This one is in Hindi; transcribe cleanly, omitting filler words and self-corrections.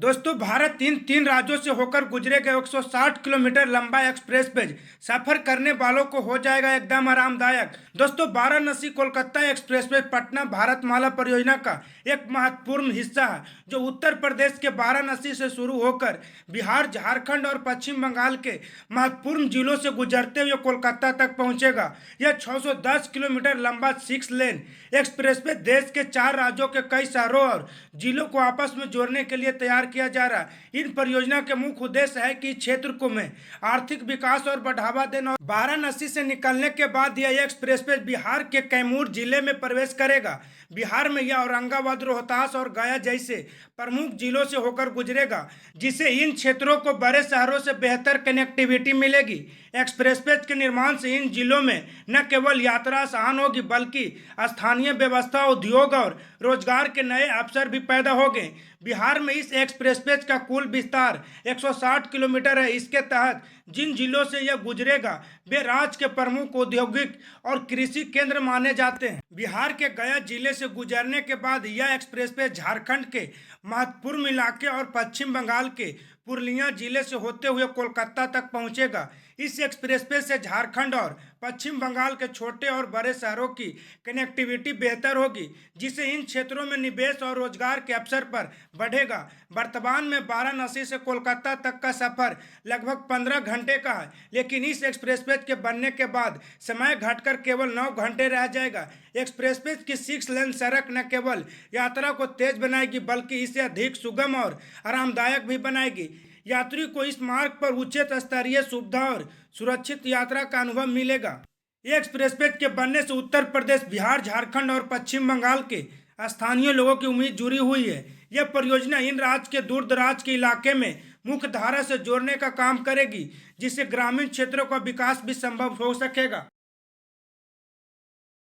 दोस्तों, भारत इन तीन राज्यों से होकर गुजरेगा। 160 किलोमीटर लंबा एक्सप्रेस वे सफर करने वालों को हो जाएगा एकदम आरामदायक। दोस्तों, वाराणसी कोलकाता एक्सप्रेस वे पटना भारतमाला परियोजना का एक महत्वपूर्ण हिस्सा है, जो उत्तर प्रदेश के वाराणसी से शुरू होकर बिहार, झारखंड और पश्चिम बंगाल के महत्वपूर्ण जिलों से गुजरते हुए कोलकाता तक पहुंचेगा। यह 610 किलोमीटर लंबा 6 लेन एक्सप्रेस वे देश के 4 राज्यों के कई शहरों और जिलों को आपस में जोड़ने के लिए तैयार किया जा रहा है। इन परियोजना के मुख्य उद्देश्य है कि क्षेत्र को में आर्थिक विकास और बढ़ावा देना। वाराणसी से निकलने के बाद यह एक्सप्रेसवे बिहार के कैमूर जिले में प्रवेश करेगा। बिहार में यह औरंगाबाद, रोहतास और गया जैसे प्रमुख जिलों से होकर गुजरेगा, जिससे इन क्षेत्रों को बड़े शहरों से बेहतर कनेक्टिविटी मिलेगी। एक्सप्रेसवे के निर्माण से इन जिलों में न केवल यात्रा आसान होगी, बल्कि स्थानीय व्यवस्था, उद्योग और रोजगार के नए अवसर भी पैदा होंगे। बिहार में इस एक्सप्रेसवे का कुल विस्तार 160 किलोमीटर है। इसके तहत जिन जिलों से यह गुजरेगा वे राज्य के प्रमुख औद्योगिक और कृषि केंद्र माने जाते हैं। बिहार के गया जिले से गुजरने के बाद यह एक्सप्रेसवे झारखंड के महत्वपूर्ण इलाके और पश्चिम बंगाल के पूर्णिया जिले से होते हुए कोलकाता तक पहुंचेगा। इस एक्सप्रेसवे से झारखंड और पश्चिम बंगाल के छोटे और बड़े शहरों की कनेक्टिविटी बेहतर होगी, जिससे इन क्षेत्रों में निवेश और रोजगार के अवसर पर बढ़ेगा। वर्तमान में वाराणसी से कोलकाता तक का सफर लगभग 15 घंटे का है, लेकिन इस एक्सप्रेसवे के बनने के बाद समय घटकर केवल 9 घंटे रह जाएगा। एक्सप्रेसवे की 6 लेन सड़क न केवल यात्रा को तेज बनाएगी, बल्कि इसे अधिक सुगम और आरामदायक भी बनाएगी। यात्री को इस मार्ग पर उच्च स्तरीय सुविधा और सुरक्षित यात्रा का अनुभव मिलेगा। ये एक्सप्रेसवे के बनने से उत्तर प्रदेश, बिहार, झारखंड और पश्चिम बंगाल के स्थानीय लोगों की उम्मीद जुड़ी हुई है। यह परियोजना इन राज्य के दूर दराज के इलाके में मुख्य धारा से जोड़ने का काम करेगी, जिससे ग्रामीण क्षेत्रों का विकास भी संभव हो सकेगा।